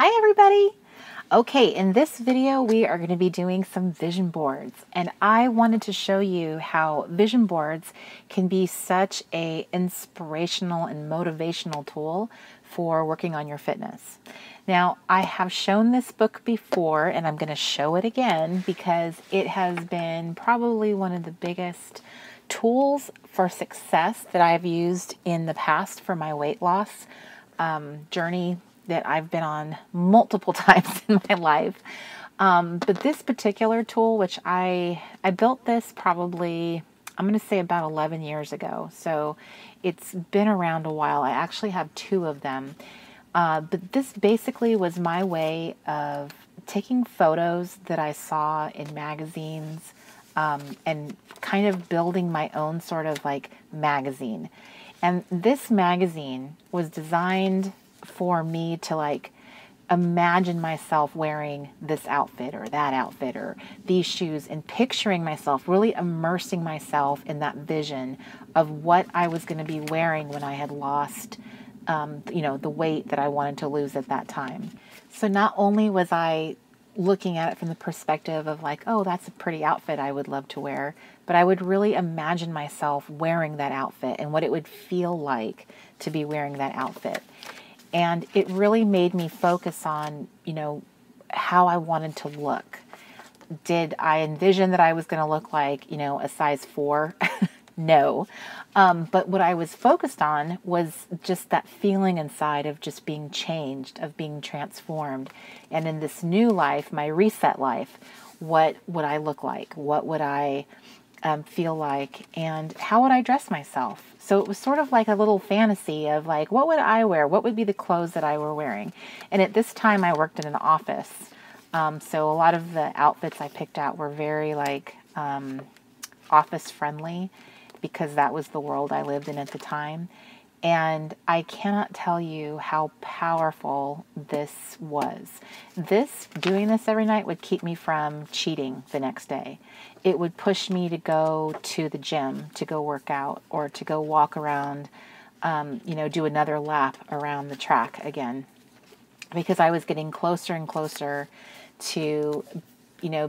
Hi everybody! Okay, in this video we are going to be doing some vision boards, and I wanted to show you how vision boards can be such a inspirational and motivational tool for working on your fitness. Now, I have shown this book before and I'm going to show it again because it has been probably one of the biggest tools for success that I've used in the past for my weight loss journey that I've been on multiple times in my life. But this particular tool, which I built this probably, I'm going to say about 11 years ago. So it's been around a while. I actually have two of them. But this basically was my way of taking photos that I saw in magazines and kind of building my own sort of like magazine. And this magazine was designed for me to like imagine myself wearing this outfit or that outfit or these shoes and picturing myself, really immersing myself in that vision of what I was going to be wearing when I had lost, the weight that I wanted to lose at that time. So not only was I looking at it from the perspective of like, oh, that's a pretty outfit I would love to wear, but I would really imagine myself wearing that outfit and what it would feel like to be wearing that outfit. And it really made me focus on, how I wanted to look. Did I envision that I was going to look like, a size 4? No. But what I was focused on was just that feeling inside of just being changed, of being transformed. And in this new life, my reset life, what would I look like? What would I feel like? And how would I dress myself? So it was sort of like a little fantasy of like, what would I wear? What would be the clothes that I were wearing? And at this time I worked in an office. So a lot of the outfits I picked out were very like office friendly because that was the world I lived in at the time. And I cannot tell you how powerful this was. Doing this every night would keep me from cheating the next day. It would push me to go to the gym, to go work out, or to go walk around, do another lap around the track again. Because I was getting closer and closer to,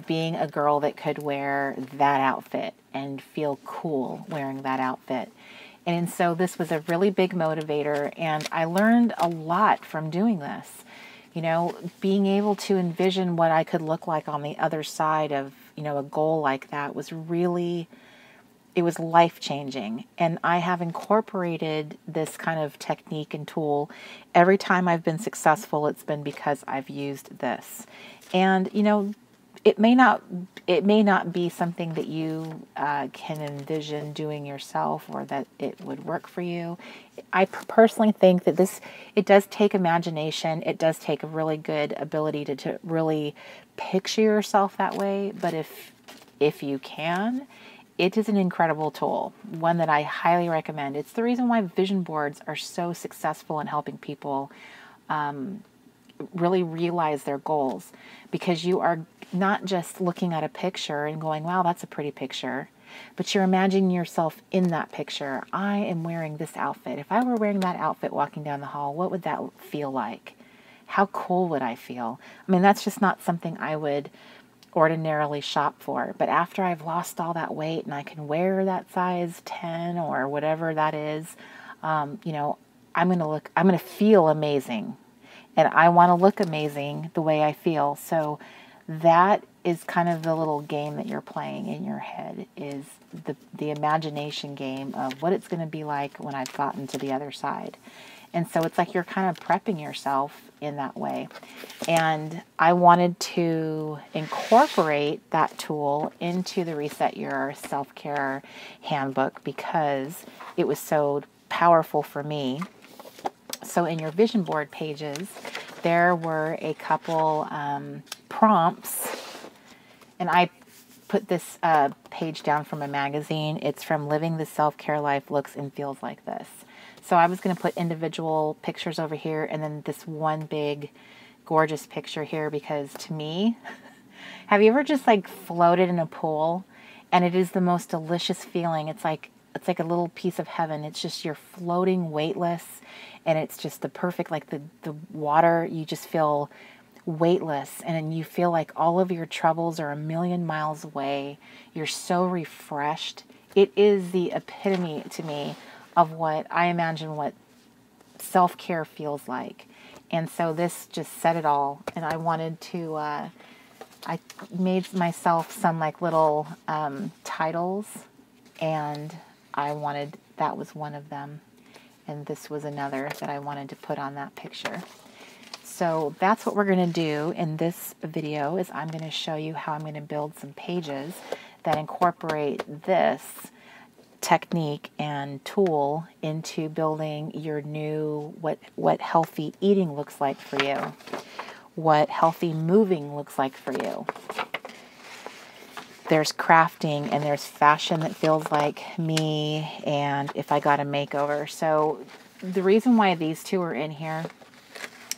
being a girl that could wear that outfit and feel cool wearing that outfit. And so this was a really big motivator, and I learned a lot from doing this. Being able to envision what I could look like on the other side of, a goal like that was really, it was life-changing. And I have incorporated this kind of technique and tool. Every time I've been successful, it's been because I've used this. And, it may not be something that you can envision doing yourself or that it would work for you. I personally think that it does take imagination. It does take a really good ability to really picture yourself that way. But if you can, it is an incredible tool, one that I highly recommend. It's the reason why vision boards are so successful in helping people really realize their goals, because you are not just looking at a picture and going, wow, that's a pretty picture, but you're imagining yourself in that picture. I am wearing this outfit. If I were wearing that outfit walking down the hall, what would that feel like? How cool would I feel? I mean, that's just not something I would ordinarily shop for. But after I've lost all that weight and I can wear that size 10 or whatever that is, I'm going to feel amazing. And I want to look amazing the way I feel. So that is kind of the little game that you're playing in your head, is the imagination game of what it's going to be like when I've gotten to the other side. And so it's like you're kind of prepping yourself in that way. And I wanted to incorporate that tool into the Reset Your Self-Care Handbook because it was so powerful for me. So in your vision board pages, there were a couple prompts, and I put this page down from a magazine. It's from Living the Self-Care Life Looks and Feels Like This. So I was going to put individual pictures over here and then this one big gorgeous picture here, because to me, have you ever just like floated in a pool and it is the most delicious feeling? It's like it's like a little piece of heaven. It's just, you're floating weightless, and it's just the perfect, like the water, you just feel weightless, and you feel like all of your troubles are a million miles away. You're so refreshed. It is the epitome to me of what I imagine what self-care feels like. And so this just said it all. And I wanted to, I made myself some like little titles, and that was one of them. And this was another that I wanted to put on that picture. So that's what we're going to do in this video, is I'm going to show you how I'm going to build some pages that incorporate this technique and tool into building your new, what healthy eating looks like for you, what healthy moving looks like for you. There's crafting and there's fashion that feels like me, and if I got a makeover. So the reason why these two are in here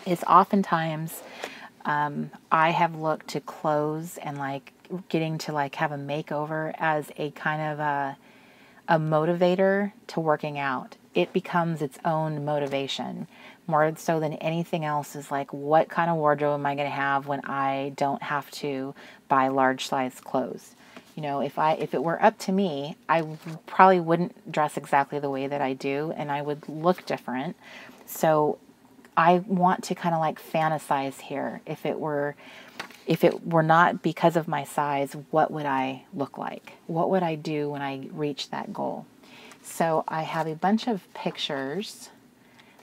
is oftentimes I have looked to clothes and like getting to like have a makeover as a kind of a motivator to working out. It becomes its own motivation, more so than anything else. Is like, what kind of wardrobe am I going to have when I don't have to buy large size clothes? You know, if it were up to me, I probably wouldn't dress exactly the way that I do, and I would look different. So I want to kind of like fantasize here. If it were not because of my size, what would I look like? What would I do when I reach that goal? So I have a bunch of pictures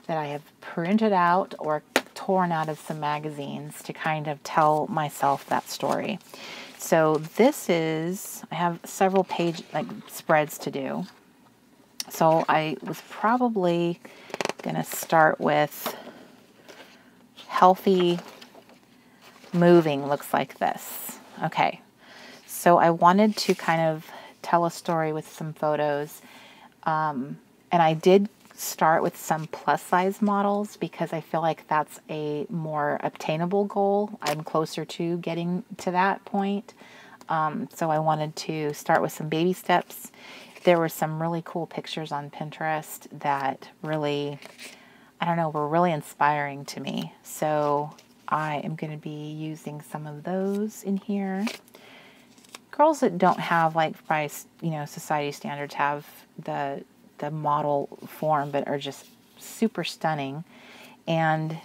that I have printed out or torn out of some magazines to kind of tell myself that story. So this is, I have several page like spreads to do. So I was probably going to start with healthy moving looks like this. Okay, so I wanted to kind of tell a story with some photos, and I did start with some plus size models because I feel like that's a more obtainable goal. I'm closer to getting to that point, so I wanted to start with some baby steps. There were some really cool pictures on Pinterest that really, I don't know, were really inspiring to me. So I am going to be using some of those in here. Girls that don't have, like, by, you know, society standards, have the model form, but are just super stunning, and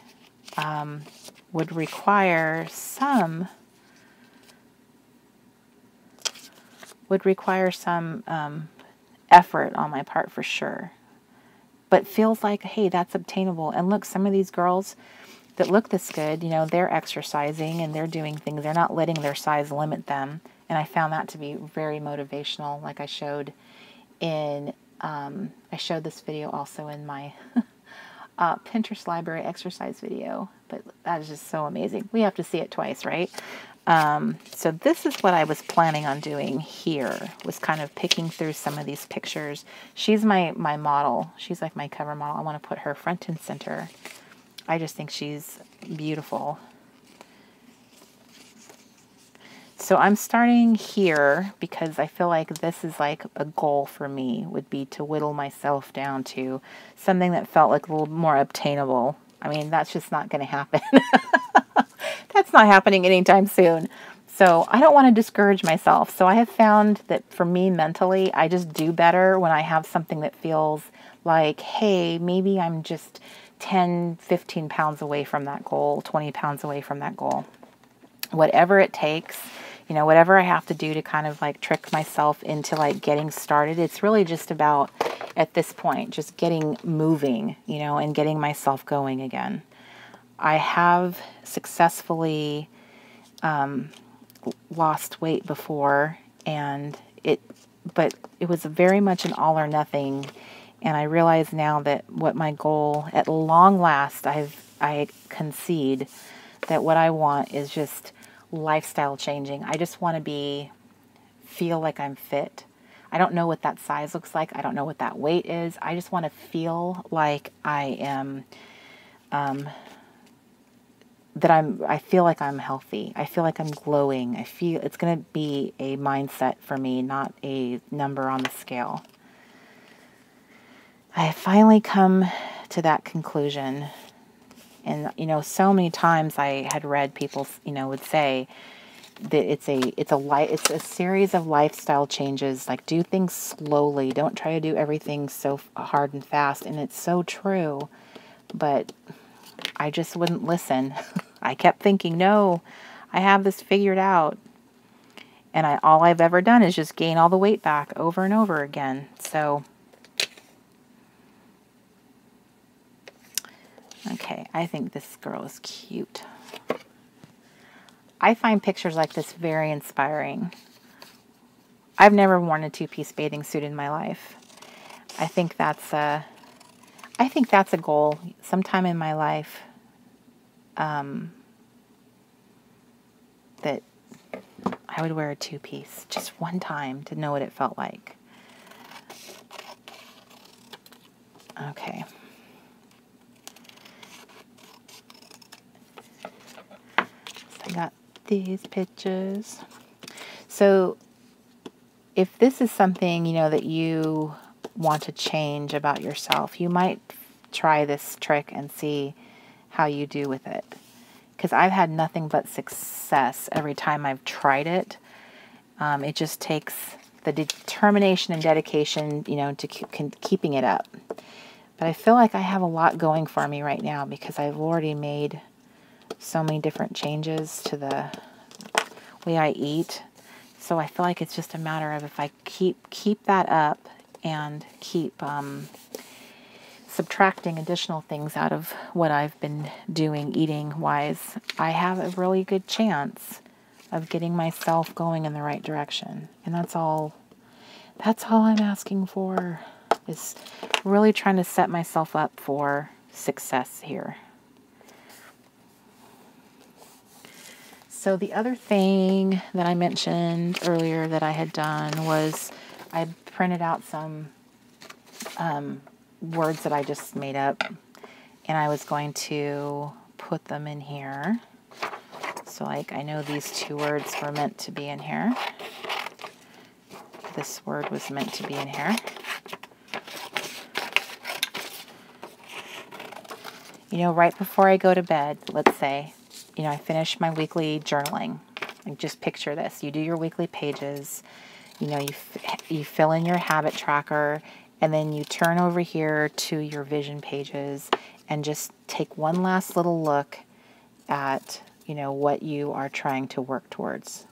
would require some effort on my part for sure. But feels like, hey, that's obtainable. And look, some of these girls that look this good, you know, they're exercising and they're doing things. They're not letting their size limit them. And I found that to be very motivational. Like I showed in, I showed this video also in my Pinterest library exercise video. But that is just so amazing. We have to see it twice, right? So this is what I was planning on doing here, was kind of picking through some of these pictures. She's my model. She's like my cover model. I want to put her front and center. I just think she's beautiful. So I'm starting here because I feel like this is like a goal for me, would be to whittle myself down to something that felt like a little more obtainable. I mean, that's just not going to happen. That's not happening anytime soon. So I don't want to discourage myself. So I have found that for me mentally, I just do better when I have something that feels like, hey, maybe I'm just 10, 15 pounds away from that goal, 20 pounds away from that goal. Whatever it takes, you know, whatever I have to do to kind of like trick myself into like getting started. It's really just about, at this point, just getting moving, you know, and getting myself going again. I have successfully lost weight before, but it was very much an all or nothing. And I realize now that what my goal, at long last, I concede that what I want is just lifestyle changing. I just want to feel like I'm fit. I don't know what that size looks like. I don't know what that weight is. I just want to feel like I am, I feel like I'm healthy. I feel like I'm glowing. I feel it's going to be a mindset for me, not a number on the scale. I finally come to that conclusion. And, you know, so many times I had read people, you know, would say that it's a series of lifestyle changes. Like, do things slowly. Don't try to do everything so hard and fast. And it's so true. But I just wouldn't listen. I kept thinking, no, I have this figured out. And all I've ever done is just gain all the weight back over and over again. So, okay, I think this girl is cute. I find pictures like this very inspiring. I've never worn a two-piece bathing suit in my life. I think that's a goal sometime in my life, that I would wear a two-piece just one time to know what it felt like. Okay. So I got these pictures. So if this is something, you know, that you want to change about yourself, you might try this trick and see how you do with it. Because I've had nothing but success every time I've tried it. It just takes the determination and dedication, you know, to keeping it up. But I feel like I have a lot going for me right now because I've already made so many different changes to the way I eat. So I feel like it's just a matter of if I keep that up and keep subtracting additional things out of what I've been doing eating-wise, I have a really good chance of getting myself going in the right direction. And that's all I'm asking for, is really trying to set myself up for success here. So the other thing that I mentioned earlier that I had done was I printed out some words that I just made up, and I was going to put them in here. So like, I know these two words were meant to be in here. This word was meant to be in here. You know, right before I go to bed, let's say, you know, I finish my weekly journaling. Like, just picture this. You do your weekly pages, you know, you fill in your habit tracker, and then you turn over here to your vision pages and just take one last little look at, you know, what you are trying to work towards.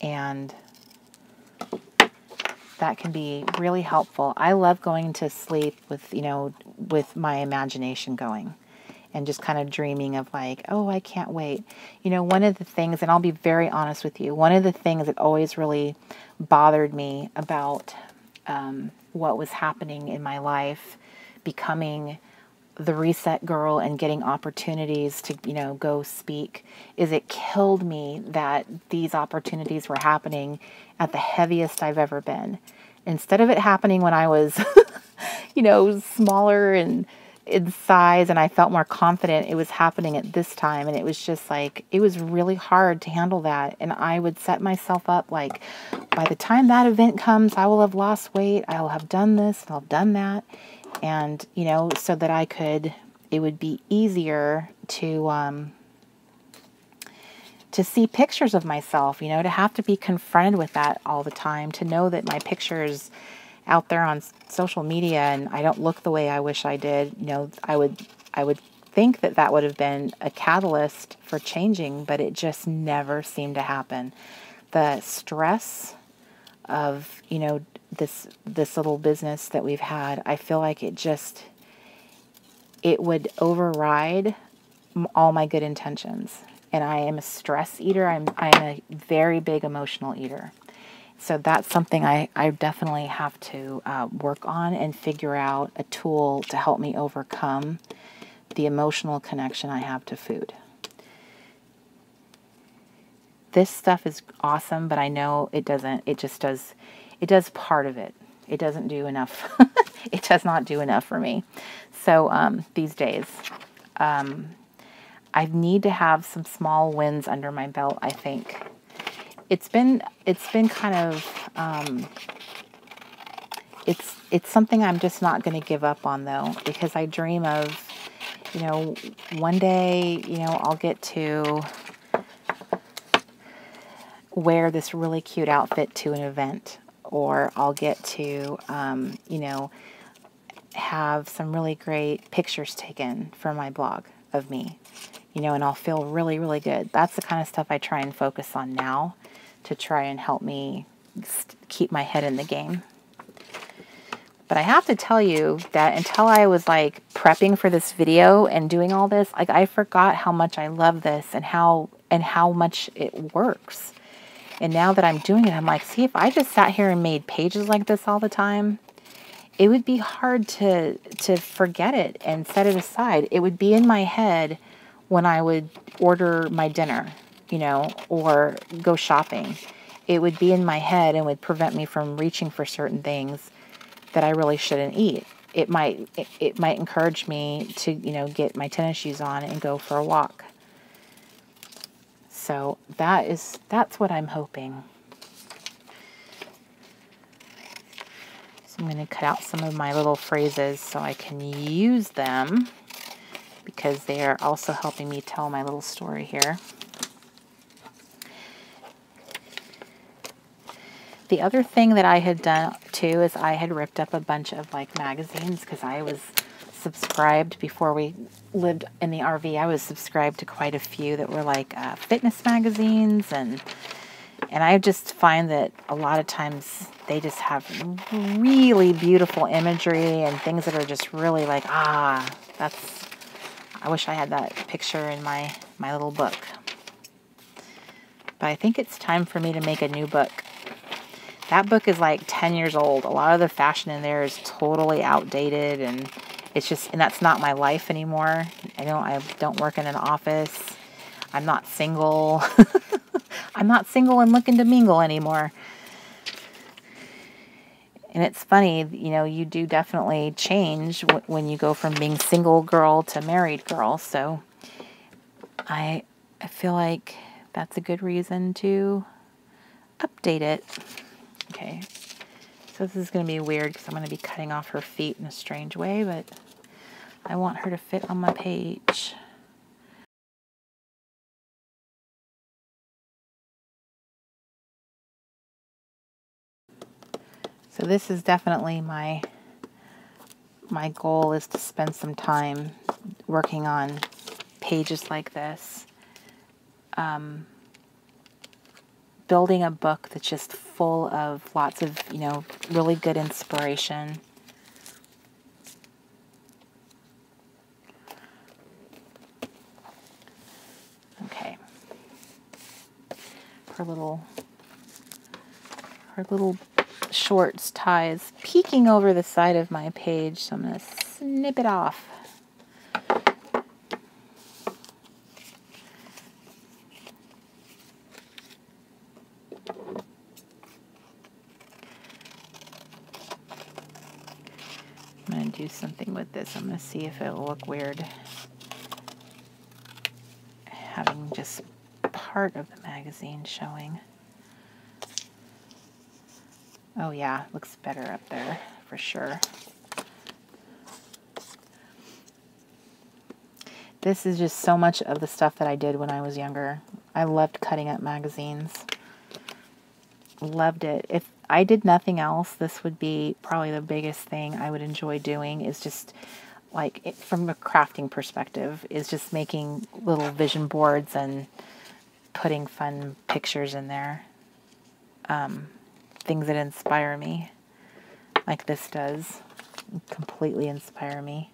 And that can be really helpful. I love going to sleep with, you know, with my imagination going and just kind of dreaming of like, oh, I can't wait. You know, one of the things, and I'll be very honest with you, one of the things that always really bothered me about what was happening in my life, becoming the reset girl and getting opportunities to, you know, go speak, is it killed me that these opportunities were happening at the heaviest I've ever been. Instead of it happening when I was, you know, smaller and in size and I felt more confident, it was happening at this time. And it was just like, it was really hard to handle that. And I would set myself up like, by the time that event comes, I will have lost weight. I will have done this, I'll have done that. And, you know, so that it would be easier to see pictures of myself, you know, to have to be confronted with that all the time, to know that my pictures out there on social media and I don't look the way I wish I did, you know, I would think that that would have been a catalyst for changing, but it just never seemed to happen. The stress of, you know, this little business that we've had, I feel like it would override all my good intentions. And I am a stress eater. I'm a very big emotional eater. So that's something I definitely have to work on and figure out a tool to help me overcome the emotional connection I have to food. This stuff is awesome, but I know it doesn't, it does part of it. It doesn't do enough. It does not do enough for me. So these days, I need to have some small wins under my belt, I think. It's been kind of it's something I'm just not going to give up on, though, because I dream of, you know, one day, you know, I'll get to wear this really cute outfit to an event, or I'll get to, you know, have some really great pictures taken for my blog of me, you know, and I'll feel really, really good. That's the kind of stuff I try and focus on now to try and help me keep my head in the game. But I have to tell you that until I was like prepping for this video and doing all this, like I forgot how much I love this and how much it works. And now that I'm doing it, I'm like, see, if I just sat here and made pages like this all the time, it would be hard to forget it and set it aside. It would be in my head when I would order my dinner, you know, or go shopping. It would be in my head and would prevent me from reaching for certain things that I really shouldn't eat. It might encourage me to, you know, get my tennis shoes on and go for a walk. So that's what I'm hoping. So I'm going to cut out some of my little phrases so I can use them, because they are also helping me tell my little story here. The other thing that I had done too is I had ripped up a bunch of like magazines, because I was subscribed before we lived in the RV. I was subscribed to quite a few that were like fitness magazines, and I just find that a lot of times they just have really beautiful imagery and things that are just really like, I wish I had that picture in my little book. But I think it's time for me to make a new book. That book is like 10 years old. A lot of the fashion in there is totally outdated, and it's just, and that's not my life anymore. I don't work in an office. I'm not single. I'm not single and looking to mingle anymore. And it's funny, you know, you do definitely change when you go from being single girl to married girl. So I feel like that's a good reason to update it. Okay, so this is going to be weird because I'm going to be cutting off her feet in a strange way, but I want her to fit on my page. So this is definitely my goal, is to spend some time working on pages like this. Building a book that's just full of lots of, you know, really good inspiration. Okay. Her little shorts tie is peeking over the side of my page, so I'm going to snip it off. I'm going to do something with this. I'm going to see if it'll look weird having just part of the magazine showing. Oh yeah, looks better up there for sure. This is just so much of the stuff that I did when I was younger. I loved cutting up magazines. Loved it. If I did nothing else, this would be probably the biggest thing I would enjoy doing, is just like, from a crafting perspective, is just making little vision boards and putting fun pictures in there. Things that inspire me, like this does, completely inspire me.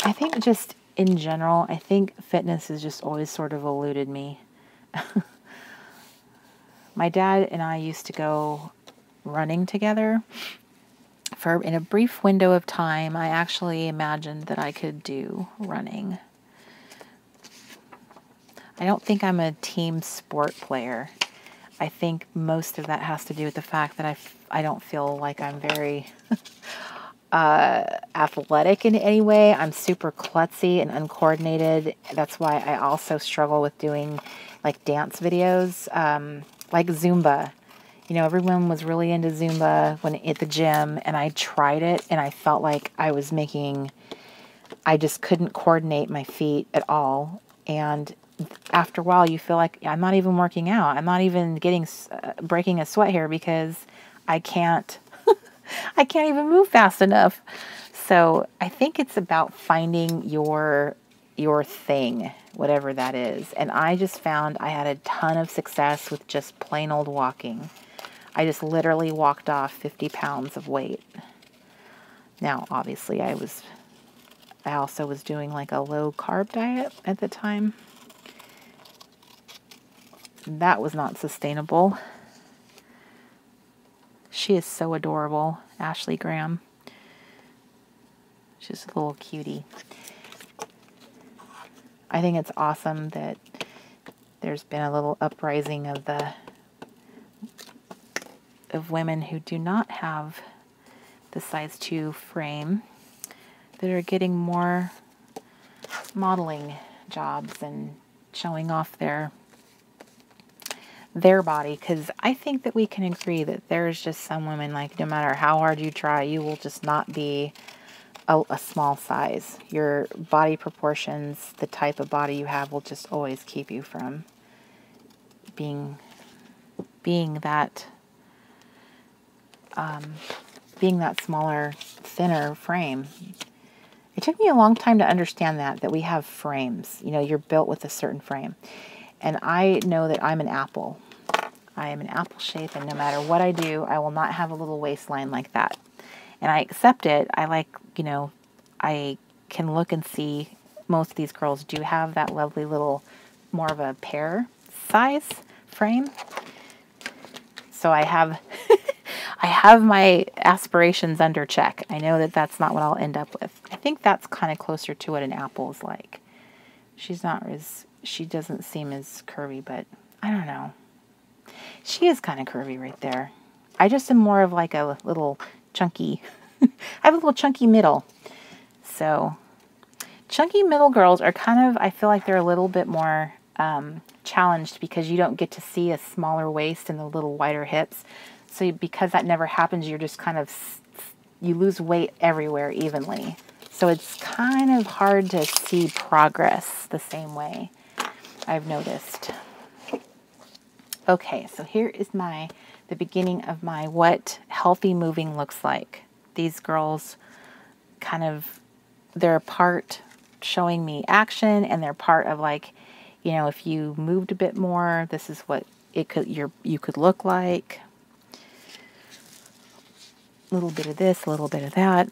I think just in general, I think fitness has just always sort of eluded me. My dad and I used to go running together. In a brief window of time, I actually imagined that I could do running. I don't think I'm a team sport player. I think most of that has to do with the fact that I don't feel like I'm very athletic in any way. I'm super klutzy and uncoordinated. That's why I also struggle with doing like dance videos. like Zumba. You know, everyone was really into Zumba when at the gym, and I tried it, and I felt like I just couldn't coordinate my feet at all. And after a while, you feel like I'm not even working out. I'm not even breaking a sweat here because I can't, I can't even move fast enough. So I think it's about finding your thing, whatever that is. And I just found I had a ton of success with just plain old walking. I just literally walked off 50 pounds of weight. Now, obviously, I also was doing like a low carb diet at the time. That was not sustainable. She is so adorable, Ashley Graham. She's a little cutie. I think it's awesome that there's been a little uprising of women who do not have the size 2 frame that are getting more modeling jobs and showing off their body, because I think that we can agree that there's just some women, like, no matter how hard you try, you will just not be a small size. Your body proportions, the type of body you have, will just always keep you from being that smaller, thinner frame. It took me a long time to understand that we have frames. You know, you're built with a certain frame. And I know that I'm an apple. I am an apple shape, and no matter what I do, I will not have a little waistline like that. And I accept it. I like, you know, I can look and see most of these girls do have that lovely little, more of a pear size frame. So I have, I have my aspirations under check. I know that that's not what I'll end up with. I think that's kind of closer to what an apple is like. She doesn't seem as curvy, but I don't know. She is kind of curvy right there. I just am more of like a little chunky, I have a little chunky middle. So chunky middle girls are kind of, I feel like they're a little bit more challenged because you don't get to see a smaller waist and the little wider hips. So because that never happens, you're just kind of, you lose weight everywhere evenly. So it's kind of hard to see progress the same way, I've noticed. Okay, so here is the beginning of my what healthy moving looks like. These girls kind of, they're a part showing me action, and they're part of, like, you know, if you moved a bit more, this is what you could look like. A little bit of this, a little bit of that.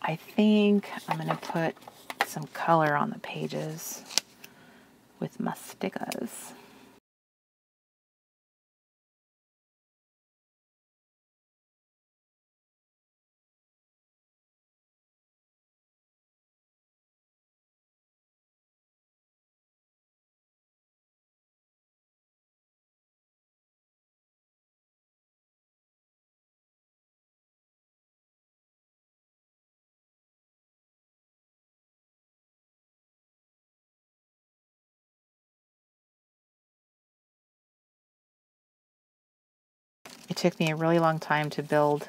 I think I'm going to put some color on the pages with mastikas. It took me a really long time to build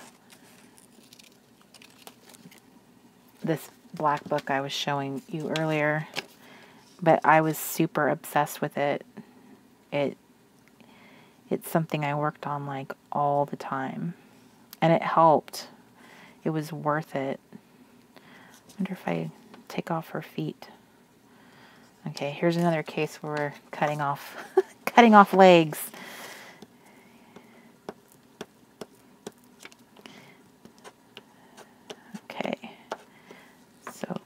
this black book I was showing you earlier, but I was super obsessed with it. It's something I worked on like all the time, and it helped. It was worth it. I wonder if I take off her feet. Okay, here's another case where we're cutting off cutting off legs. Okay, so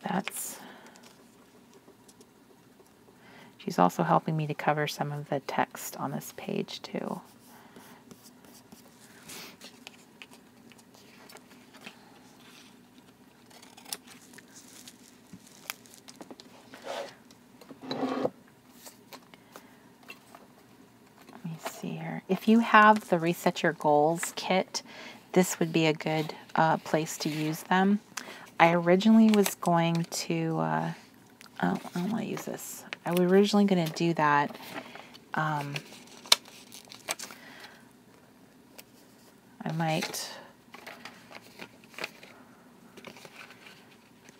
she's also helping me to cover some of the text on this page too. Let me see here. If you have the Reset Your Goals kit, this would be a good place to use them. I originally was going to, I don't want to use this. I was originally going to do that I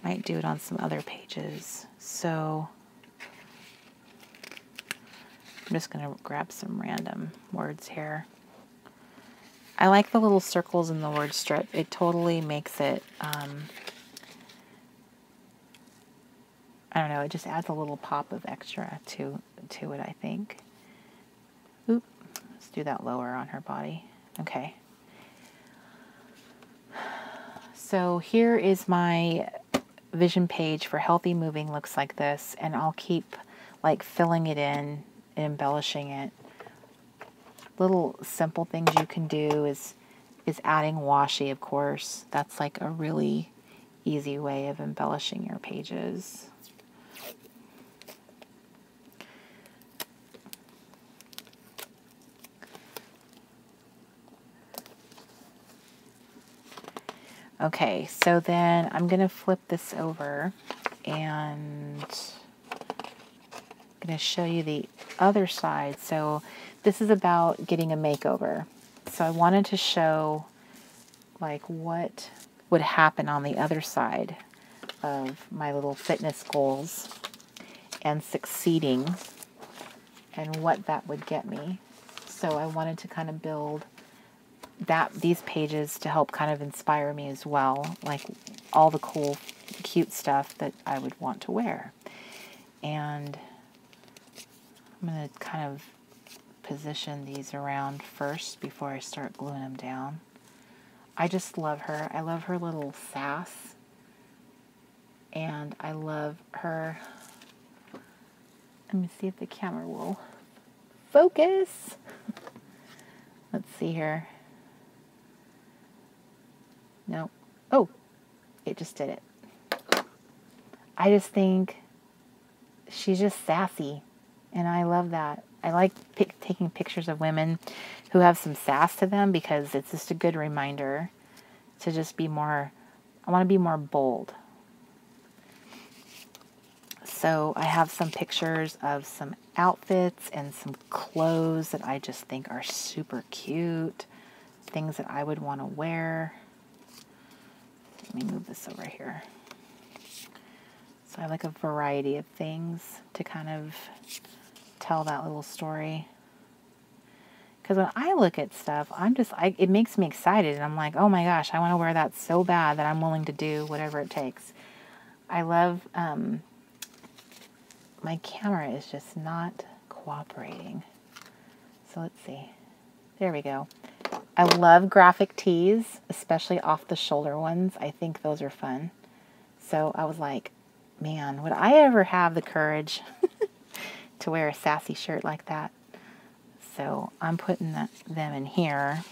might do it on some other pages. So I'm just going to grab some random words here. I like the little circles in the word strip. It totally makes it, I don't know, it just adds a little pop of extra to it, I think. Oop, let's do that lower on her body. Okay. So here is my vision page for Healthy Moving. Looks like this, and I'll keep like filling it in and embellishing it. Little simple things you can do is adding washi, of course. That's like a really easy way of embellishing your pages. Okay, so then I'm going to flip this over and I'm going to show you the other side. So this is about getting a makeover. So I wanted to show like what would happen on the other side of my little fitness goals and succeeding and what that would get me. So I wanted to kind of build these pages to help kind of inspire me as well, like all the cool, cute stuff that I would want to wear. And I'm going to kind of position these around first before I start gluing them down. I just love her. I love her little sass. And I love her. Let me see if the camera will focus. Let's see here. No. Oh, it just did it. I just think she's just sassy, and I love that. I like taking pictures of women who have some sass to them because it's just a good reminder to just be more, I want to be more bold. So I have some pictures of some outfits and some clothes that I just think are super cute, things that I would want to wear. Let me move this over here. So I like a variety of things to kind of tell that little story. Because when I look at stuff, it makes me excited. And I'm like, oh my gosh, I want to wear that so bad that I'm willing to do whatever it takes. I love, my camera is just not cooperating. So let's see. There we go. I love graphic tees, especially off the shoulder ones. I think those are fun. So I was like, man, would I ever have the courage to wear a sassy shirt like that? So I'm putting them in here.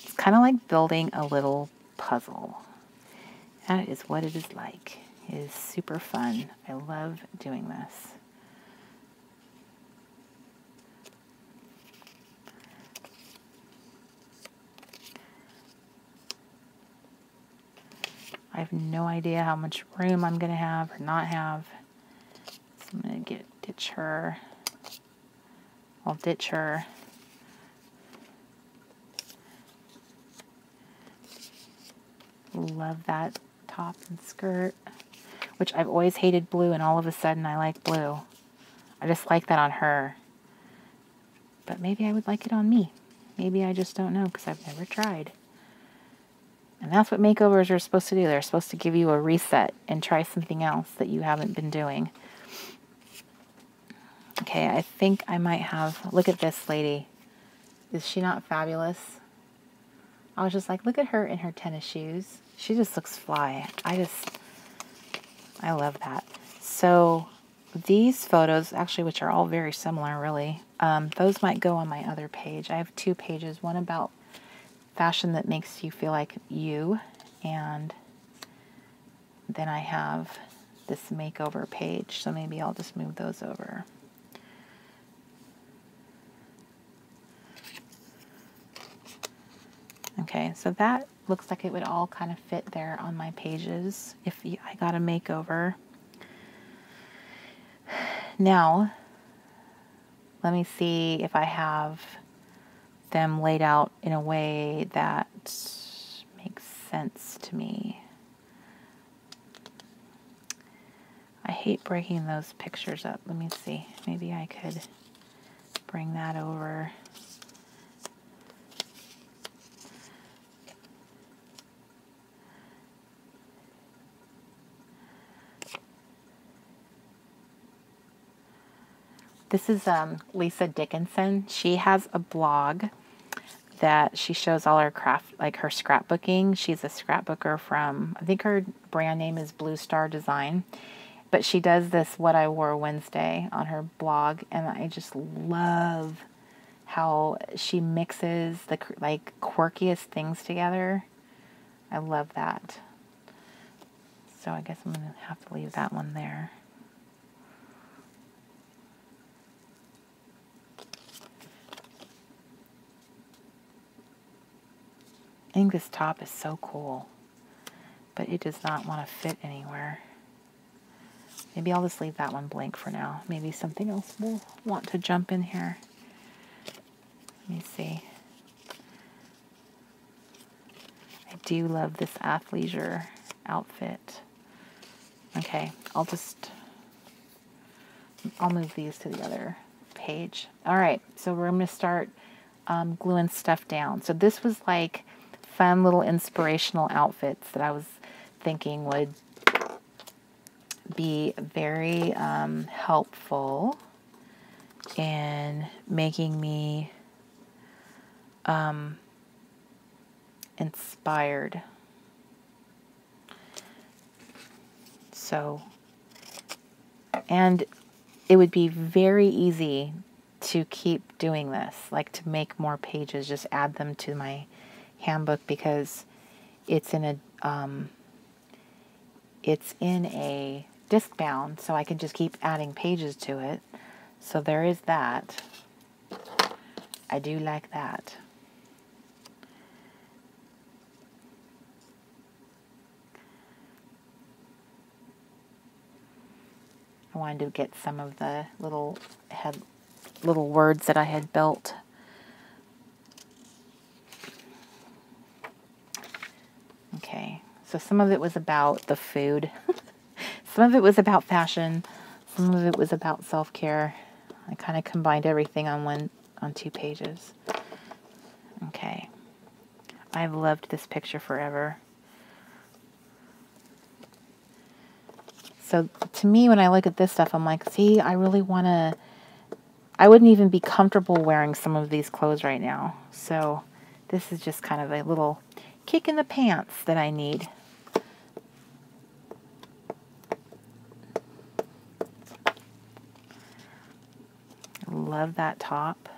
It's kind of like building a little puzzle. That is what it is like. It is super fun. I love doing this. I have no idea how much room I'm going to have or not have. So I'm going to ditch her. I'll ditch her. Love that top and skirt, which I've always hated blue, and all of a sudden I like blue. I just like that on her. But maybe I would like it on me. Maybe I just don't know because I've never tried. And that's what makeovers are supposed to do. They're supposed to give you a reset and try something else that you haven't been doing. Okay, I think I might have... Look at this lady. Is she not fabulous? I was just like, look at her in her tennis shoes. She just looks fly. I love that. So these photos, actually, which are all very similar, really, those might go on my other page. I have two pages, one about fashion that makes you feel like you, and then I have this makeover page, so maybe I'll just move those over. Okay, so that looks like it would all kind of fit there on my pages if I got a makeover. Now, let me see if I have them laid out in a way that makes sense to me. I hate breaking those pictures up. Let me see. Maybe I could bring that over. This is Lisa Dickinson. She has a blog that she shows all her craft, like her scrapbooking. She's a scrapbooker from, I think her brand name is Blue Star Design. But she does this What I Wore Wednesday on her blog, and I just love how she mixes the like quirkiest things together. I love that. So I guess I'm going to have to leave that one there. I think this top is so cool, but it does not want to fit anywhere. Maybe I'll just leave that one blank for now. Maybe something else will want to jump in here. Let me see. I do love this athleisure outfit. Okay, I'll move these to the other page. All right, so we're going to start gluing stuff down. So this was like fun little inspirational outfits that I was thinking would be very helpful in making me inspired. So, and it would be very easy to keep doing this, like to make more pages, just add them to my handbook, because it's in a disc bound, so I can just keep adding pages to it. So there is that. I do like that. I wanted to get some of the little words that I had built. Okay, so some of it was about the food. Some of it was about fashion. Some of it was about self-care. I kind of combined everything on 2 pages. Okay. I've loved this picture forever. So to me, when I look at this stuff, I'm like, see, I really want to, I wouldn't even be comfortable wearing some of these clothes right now. So this is just kind of a little kick in the pants that I need. Love that top.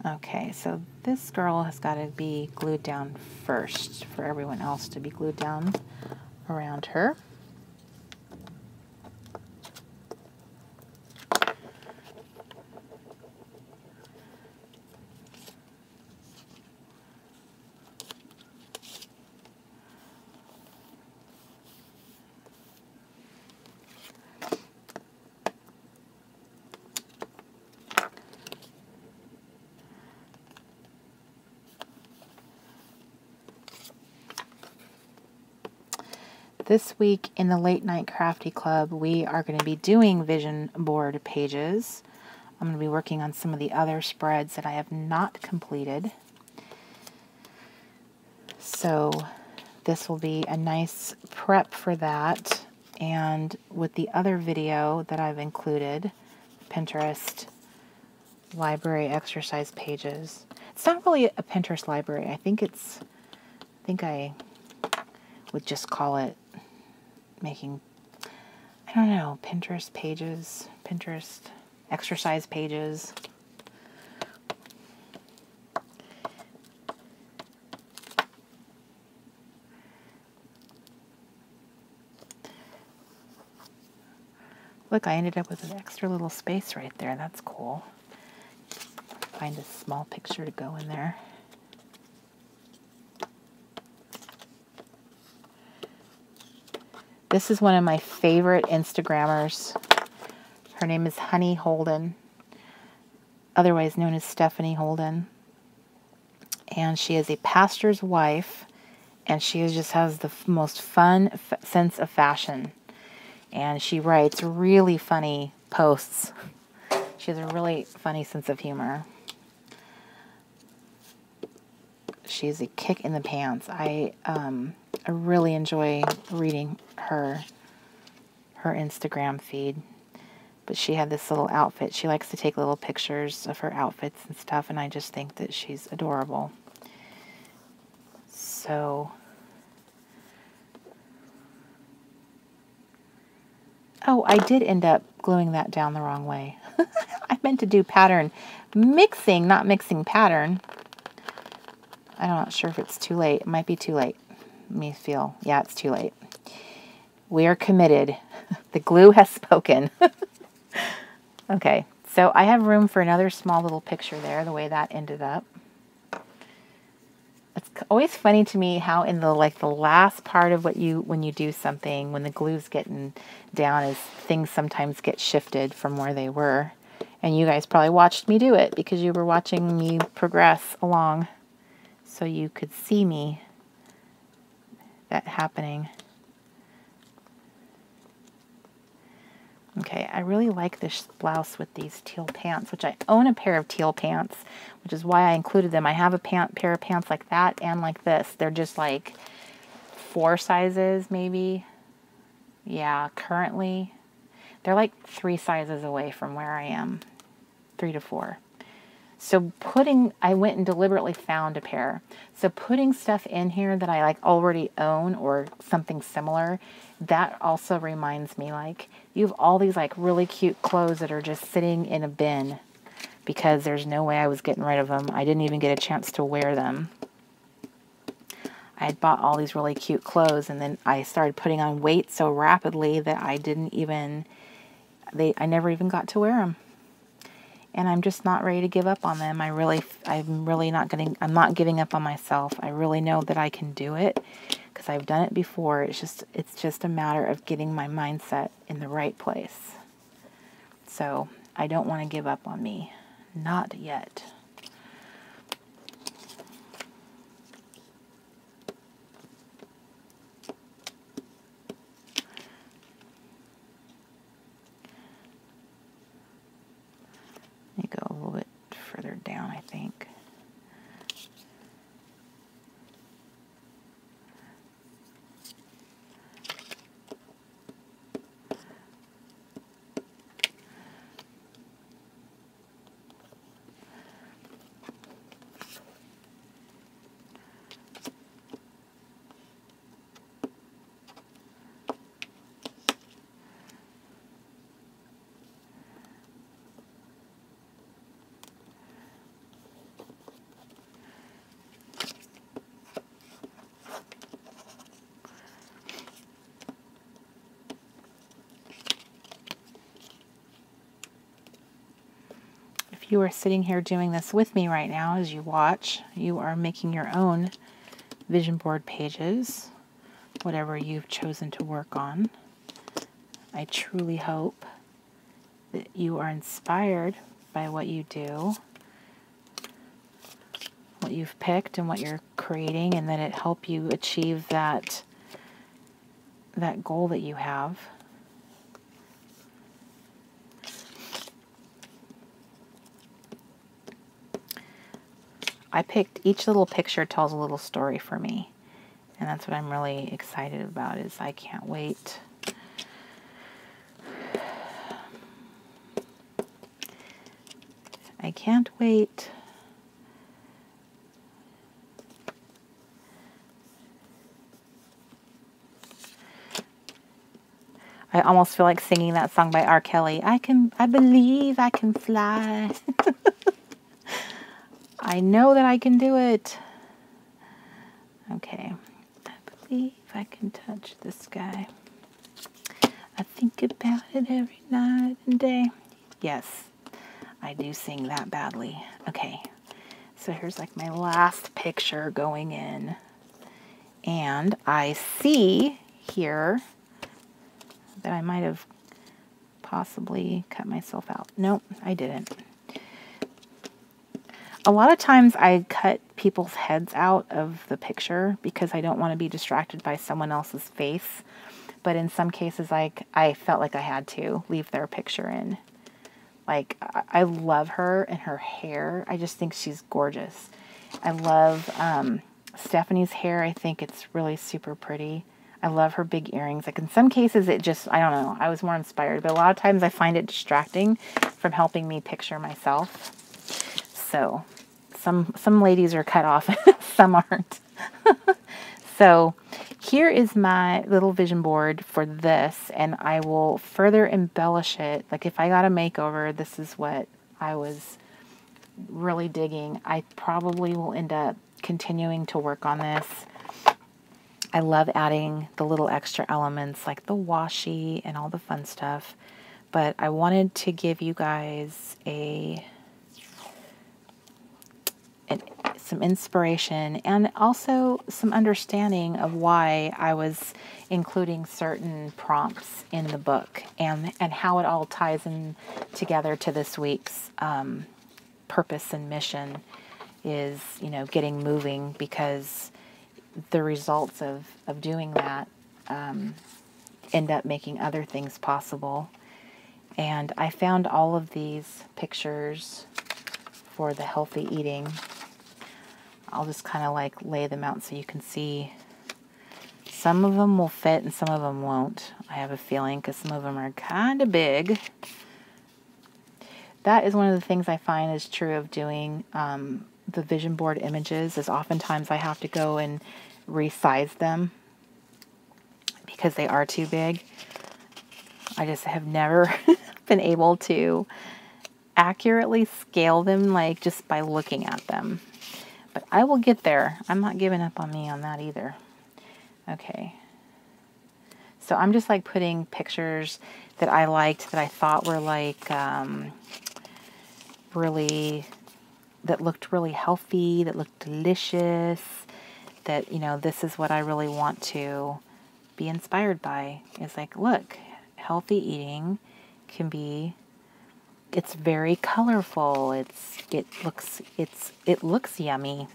Okay, so this girl has got to be glued down first for everyone else to be glued down around her. This week in the Late Night Crafty Club, we are going to be doing vision board pages. I'm going to be working on some of the other spreads that I have not completed. So this will be a nice prep for that. And with the other video that I've included, Pinterest library exercise pages. It's not really a Pinterest library. I think I would just call it making, I don't know, Pinterest pages, Pinterest exercise pages. look, I ended up with an extra little space right there. That's cool. Find a small picture to go in there. This is one of my favorite Instagrammers. Her name is Honey Holden, otherwise known as Stephanie Holden. And she is a pastor's wife, and she just has the most fun sense of fashion. And she writes really funny posts. She has a really funny sense of humor. She's a kick in the pants. I really enjoy reading her Instagram feed. But she had this little outfit. She likes to take little pictures of her outfits and stuff, and I just think that she's adorable. So, oh, I did end up gluing that down the wrong way. I meant to do pattern mixing, not mixing pattern. I'm not sure if it's too late. It might be too late. Let me feel. Yeah, it's too late. We are committed. The glue has spoken. Okay, so I have room for another small little picture there, the way that ended up. It's always funny to me how in the last part of when you do something, when the glue's getting down, is things sometimes get shifted from where they were. And you guys probably watched me do it because you were watching me progress along, so you could see me that happening. Okay, I really like this blouse with these teal pants, which I own a pair of teal pants, which is why I included them. I have a pair of pants like that and like this. They're just like 4 sizes maybe. Yeah, currently. They're like 3 sizes away from where I am. 3 to 4. So I went and deliberately found a pair. So putting stuff in here that I like already own or something similar, that also reminds me, like, you have all these like really cute clothes that are just sitting in a bin because there's no way I was getting rid of them. I didn't even get a chance to wear them. I had bought all these really cute clothes, and then I started putting on weight so rapidly that I never even got to wear them. And I'm just not ready to give up on them. I'm not giving up on myself. I really know that I can do it because I've done it before. It's just a matter of getting my mindset in the right place. So I don't want to give up on me. Not yet. Let me go a little bit further down, I think. If you are sitting here doing this with me right now as you watch, you are making your own vision board pages, whatever you've chosen to work on. I truly hope that you are inspired by what you do, what you've picked and what you're creating, and that it help you achieve that goal that you have. I picked, each little picture tells a little story for me. And that's what I'm really excited about, is I can't wait. I can't wait. I almost feel like singing that song by R. Kelly. I believe I can fly. I know that I can do it. Okay. I believe I can touch the sky. I think about it every night and day. Yes, I do sing that badly. Okay, so here's like my last picture going in. And I see here that I might have possibly cut myself out. Nope, I didn't. A lot of times I cut people's heads out of the picture because I don't want to be distracted by someone else's face. But in some cases, I felt like I had to leave their picture in. Like, I love her and her hair. I just think she's gorgeous. I love Stephanie's hair. I think it's really super pretty. I love her big earrings. Like, in some cases, it just, I don't know, I was more inspired. But a lot of times I find it distracting from helping me picture myself. So, some ladies are cut off, some aren't. So, here is my little vision board for this, and I will further embellish it. Like, if I got a makeover, this is what I was really digging. I probably will end up continuing to work on this. I love adding the little extra elements like the washi and all the fun stuff, but I wanted to give you guys some inspiration and also some understanding of why I was including certain prompts in the book and how it all ties in together to this week's purpose and mission is, you know, getting moving, because the results of doing that end up making other things possible. And I found all of these pictures for the healthy eating. I'll just kind of like lay them out so you can see. Some of them will fit and some of them won't. I have a feeling, because some of them are kind of big. That is one of the things I find is true of doing the vision board images, is oftentimes I have to go and resize them because they are too big. I just have never been able to accurately scale them, like just by looking at them. But I will get there. I'm not giving up on me on that either. Okay. So I'm just like putting pictures that I liked, that I thought were like really, that looked really healthy, that looked delicious, that, you know, this is what I really want to be inspired by. It's like, look, healthy eating can be, it's very colorful. It looks yummy.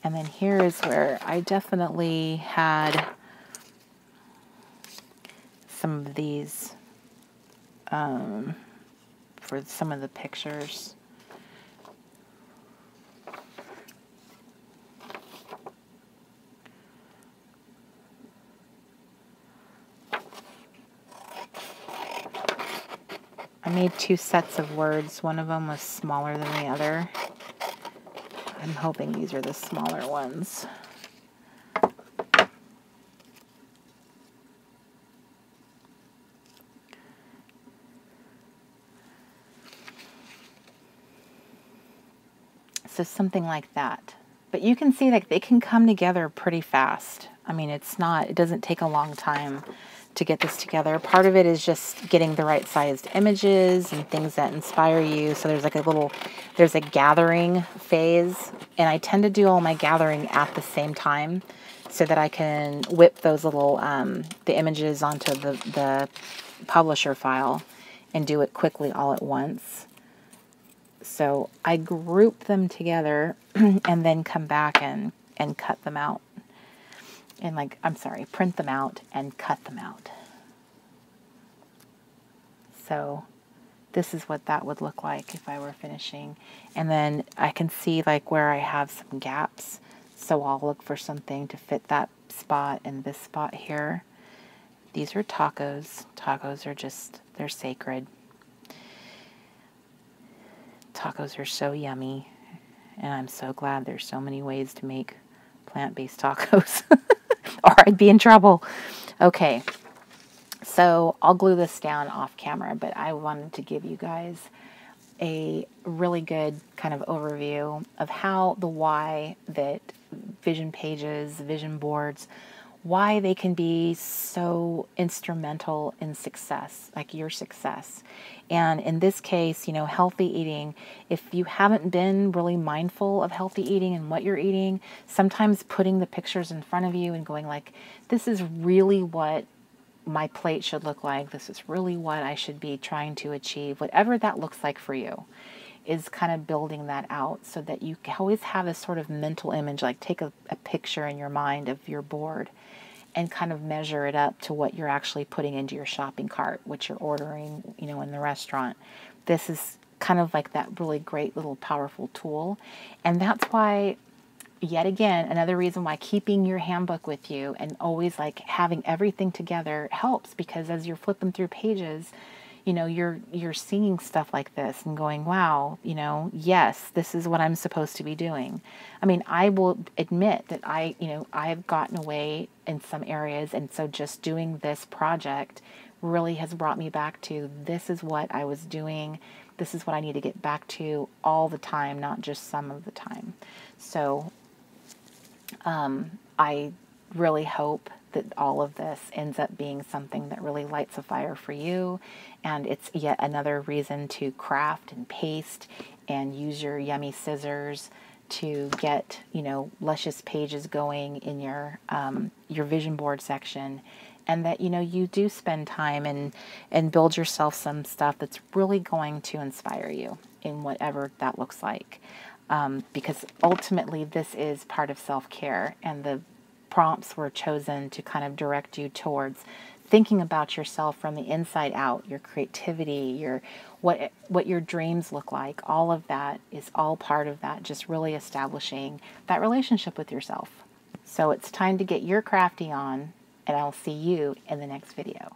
And then here is where I definitely had some of these for some of the pictures. I made 2 sets of words. One of them was smaller than the other. I'm hoping these are the smaller ones. So something like that. But you can see like they can come together pretty fast. I mean, it doesn't take a long time to get this together. Part of it is just getting the right sized images and things that inspire you. So there's like there's a gathering phase, and I tend to do all my gathering at the same time so that I can whip those little, the images onto the publisher file and do it quickly all at once. So I group them together and then come back and cut them out. And print them out and cut them out. So this is what that would look like if I were finishing. And then I can see like where I have some gaps. So I'll look for something to fit that spot and this spot here. These are tacos. Tacos are just, they're sacred. Tacos are so yummy. And I'm so glad there's so many ways to make plant-based tacos. Or I'd be in trouble. Okay, so I'll glue this down off camera, but I wanted to give you guys a really good kind of overview of how the why that vision pages, vision boards why they can be so instrumental in success, like your success. And in this case, you know, healthy eating, if you haven't been really mindful of healthy eating and what you're eating, sometimes putting the pictures in front of you and going like, this is really what my plate should look like. This is really what I should be trying to achieve, whatever that looks like for you, is kind of building that out so that you always have this sort of mental image, like take a picture in your mind of your board and kind of measure it up to what you're actually putting into your shopping cart, what you're ordering, you know, in the restaurant. This is kind of like that really great little powerful tool. And that's why, yet again, another reason why keeping your handbook with you and always like having everything together helps, because as you're flipping through pages, you know, you're seeing stuff like this and going, wow, you know, yes, this is what I'm supposed to be doing. I mean, I will admit that I've gotten away in some areas, and so just doing this project really has brought me back to, this is what I was doing. This is what I need to get back to all the time, not just some of the time. So I really hope that all of this ends up being something that really lights a fire for you, and it's yet another reason to craft and paste and use your yummy scissors to get, you know, luscious pages going in your vision board section, and that, you know, you do spend time and build yourself some stuff that's really going to inspire you in whatever that looks like. Because ultimately this is part of self-care, and the prompts were chosen to kind of direct you towards thinking about yourself from the inside out, your creativity, your what your dreams look like. All of that is all part of that, just really establishing that relationship with yourself. So it's time to get your crafty on, and I'll see you in the next video.